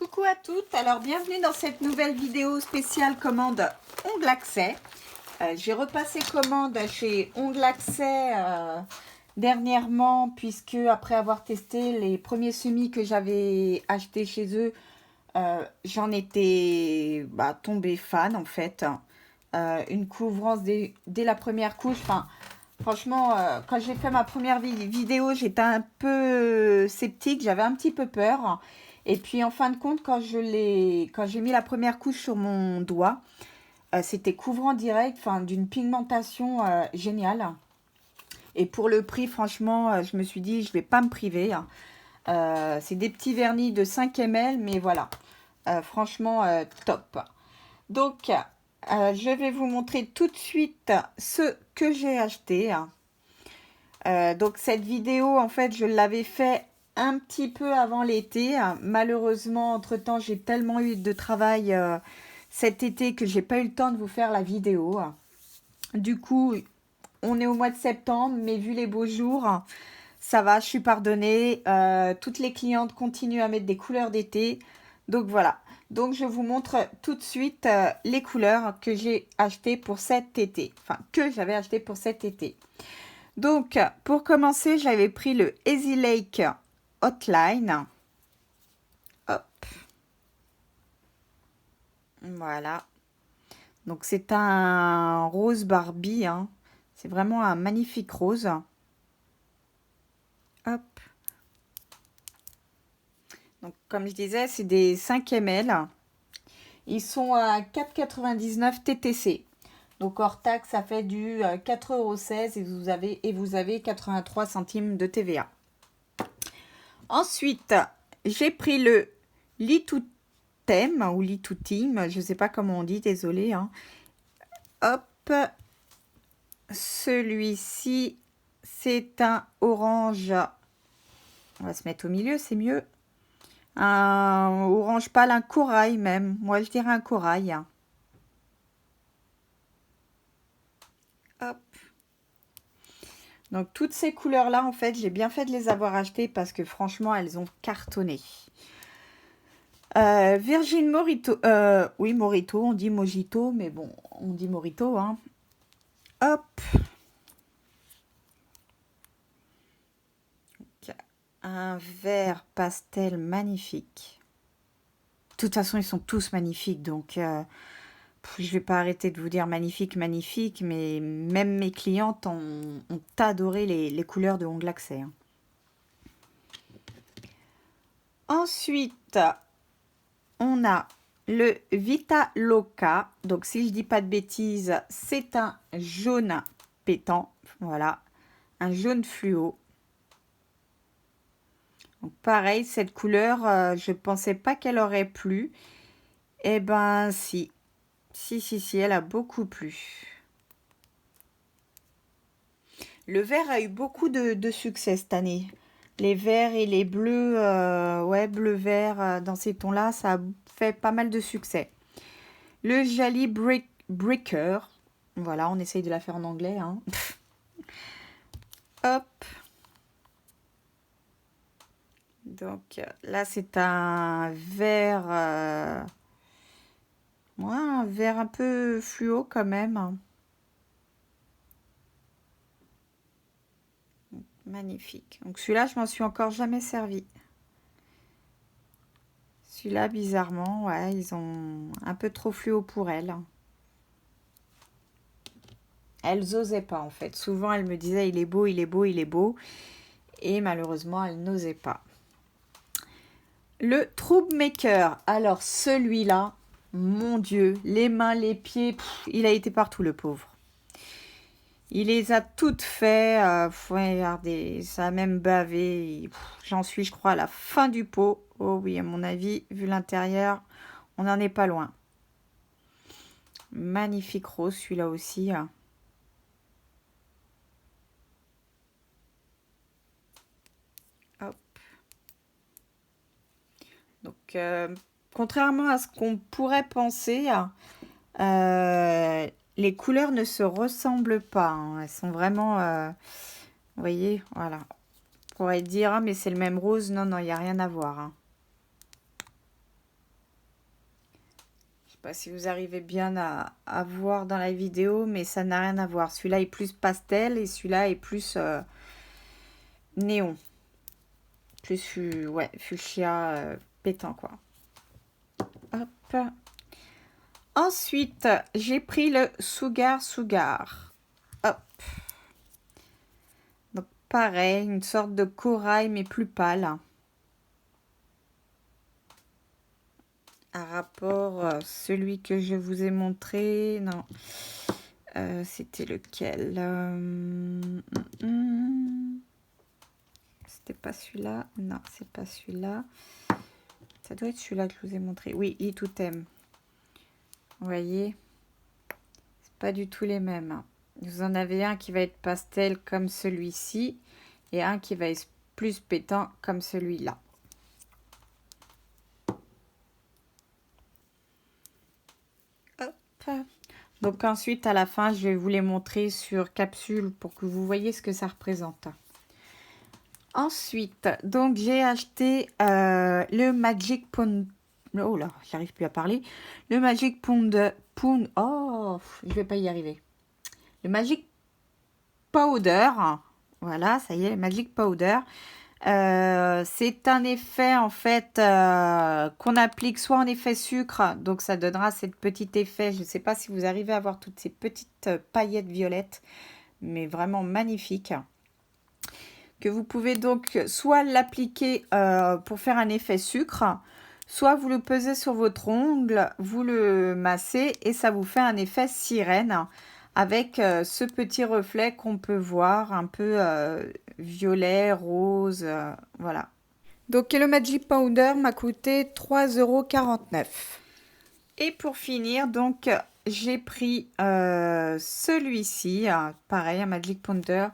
Coucou à toutes, alors bienvenue dans cette nouvelle vidéo spéciale commande Ongles Accès. J'ai repassé commande chez Ongles Accès dernièrement, puisque après avoir testé les premiers semis que j'avais achetés chez eux, j'en étais tombée fan en fait. Une couvrance dès la première couche, franchement, quand j'ai fait ma première vidéo, j'étais un peu sceptique, j'avais un petit peu peur. Et puis en fin de compte, quand j'ai mis la première couche sur mon doigt, c'était couvrant direct, d'une pigmentation géniale. Et pour le prix, franchement, je me suis dit, je vais pas me priver. C'est des petits vernis de 5 ml, mais voilà, franchement, top. Donc, je vais vous montrer tout de suite ce que j'ai acheté. Donc cette vidéo, en fait, je l'avais fait un petit peu avant l'été. Malheureusement, entre-temps, j'ai tellement eu de travail cet été que j'ai pas eu le temps de vous faire la vidéo. Du coup, on est au mois de septembre, mais vu les beaux jours, ça va, je suis pardonnée. Toutes les clientes continuent à mettre des couleurs d'été. Donc voilà. Donc je vous montre tout de suite les couleurs que j'ai achetées pour cet été. Enfin, que j'avais acheté pour cet été. Donc, pour commencer, j'avais pris le Easy Lake Hotline. Hop. Voilà. Donc, c'est un rose Barbie. Hein. C'est vraiment un magnifique rose. Hop. Donc, comme je disais, c'est des 5 ml. Ils sont à 4,99 TTC. Donc, hors taxe, ça fait du 4,16 € et vous avez 83 centimes de TVA. Ensuite, j'ai pris le Litoutem ou Litoutim, je ne sais pas comment on dit, désolé. Hein. Hop, celui-ci, c'est un orange. On va se mettre au milieu, c'est mieux. Un orange pâle, un corail même. Moi, je dirais un corail. Hop. Donc, toutes ces couleurs-là, en fait, j'ai bien fait de les avoir achetées parce que franchement, elles ont cartonné. Virgin Morito, oui Morito, on dit Mojito, mais bon, on dit Morito, hein. Hop. Un vert pastel magnifique. De toute façon, ils sont tous magnifiques, donc je vais pas arrêter de vous dire magnifique, magnifique, mais même mes clientes ont adoré les couleurs de Ongles Accès. Hein. Ensuite, on a le Vita Loca. Donc, si je dis pas de bêtises, c'est un jaune pétant. Voilà, un jaune fluo. Donc, pareil, cette couleur, je pensais pas qu'elle aurait plu. Eh ben, si. Si, elle a beaucoup plu. Le vert a eu beaucoup de succès cette année. Les verts et les bleus, ouais, bleu-vert, dans ces tons-là, ça a fait pas mal de succès. Le Jali Breaker. Voilà, on essaye de la faire en anglais. Hein. Hop. Donc là, c'est un vert... ouais, un vert un peu fluo quand même. Magnifique. Donc celui-là, je m'en suis encore jamais servi. Celui-là, bizarrement, ouais, ils ont un peu trop fluo pour elle. Elles osaient pas en fait. Souvent, elles me disaient il est beau, il est beau, il est beau. Et malheureusement, elles n'osaient pas. Le Troublemaker. Alors celui-là, mon Dieu, les mains, les pieds, il a été partout le pauvre. Il les a toutes faites. Regardez, ça a même bavé. J'en suis, je crois, à la fin du pot. Oh oui, à mon avis, vu l'intérieur, on n'en est pas loin. Magnifique rose, celui-là aussi. Hop. Donc, contrairement à ce qu'on pourrait penser, les couleurs ne se ressemblent pas. Hein. Elles sont vraiment... vous voyez, voilà. On pourrait dire, ah, mais c'est le même rose. Non, il n'y a rien à voir. Hein. pas si vous arrivez bien à voir dans la vidéo, mais ça n'a rien à voir. Celui-là est plus pastel et celui-là est plus néon. Plus ouais, fuchsia pétant, quoi. Hop. Ensuite, j'ai pris le Sugar. Hop. Donc, pareil, une sorte de corail, mais plus pâle. Un rapport, celui que je vous ai montré, non. C'était lequel? C'était pas celui-là. Non, c'est pas celui-là. Ça doit être celui-là que je vous ai montré. Oui, Eat to Thème. Vous voyez, c'est pas du tout les mêmes. Vous en avez un qui va être pastel comme celui-ci et un qui va être plus pétant comme celui-là. Hop. Donc ensuite, à la fin, je vais vous les montrer sur capsule pour que vous voyez ce que ça représente. Ensuite, donc j'ai acheté le Magic Pound. Oh là, j'arrive plus à parler. Le Magic Pound. Oh, je vais pas y arriver. Le Magic Powder. Voilà, ça y est, le Magic Powder. C'est un effet en fait qu'on applique soit en effet sucre, donc ça donnera cette petit effet. Je ne sais pas si vous arrivez à voir toutes ces petites paillettes violettes, mais vraiment magnifiques. Que vous pouvez donc soit l'appliquer pour faire un effet sucre, soit vous le pesez sur votre ongle, vous le massez et ça vous fait un effet sirène avec ce petit reflet qu'on peut voir un peu violet, rose, voilà. Donc le Magic Powder m'a coûté 3,49 €. Et pour finir, donc j'ai pris celui-ci, pareil, un Magic Powder.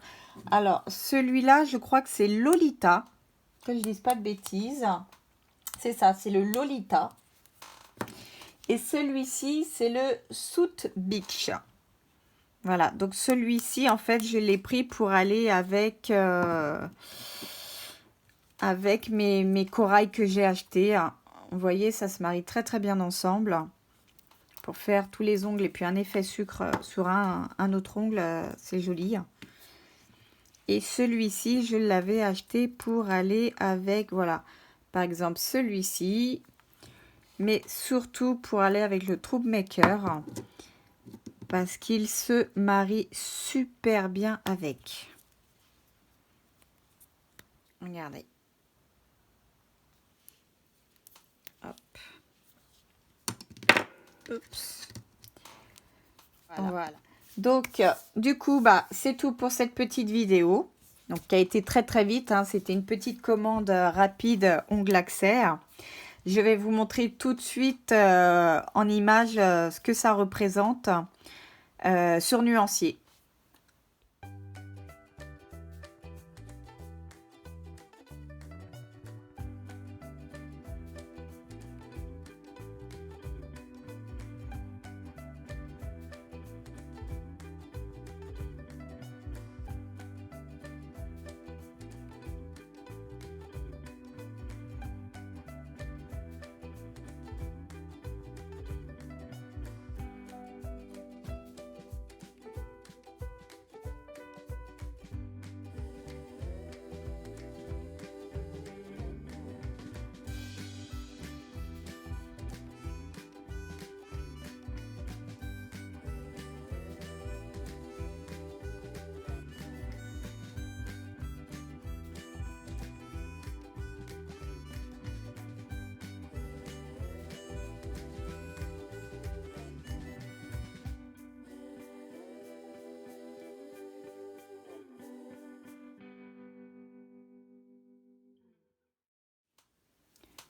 Alors celui-là, je crois que c'est Lolita, que je dise pas de bêtises. C'est ça, c'est le Lolita. Et celui-ci, c'est le Soot Beach. Voilà, donc celui-ci, en fait, je l'ai pris pour aller avec, avec mes corails que j'ai achetés. Vous voyez, ça se marie très très bien ensemble. Pour faire tous les ongles et puis un effet sucre sur un autre ongle, c'est joli. Et celui-ci, je l'avais acheté pour aller avec, voilà, par exemple celui-ci. Mais surtout pour aller avec le Troublemaker. Parce qu'il se marie super bien avec. Regardez. Hop. Oups. Voilà. Donc, du coup, c'est tout pour cette petite vidéo. Donc, qui a été très très vite. C'était une petite commande rapide ongle accès. Je vais vous montrer tout de suite en image ce que ça représente sur Nuancier.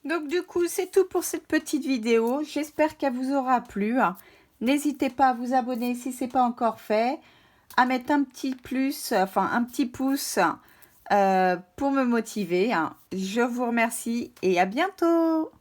Donc du coup, c'est tout pour cette petite vidéo. J'espère qu'elle vous aura plu. N'hésitez pas à vous abonner si ce n'est pas encore fait, à mettre un petit plus, enfin un petit pouce pour me motiver. Je vous remercie et à bientôt.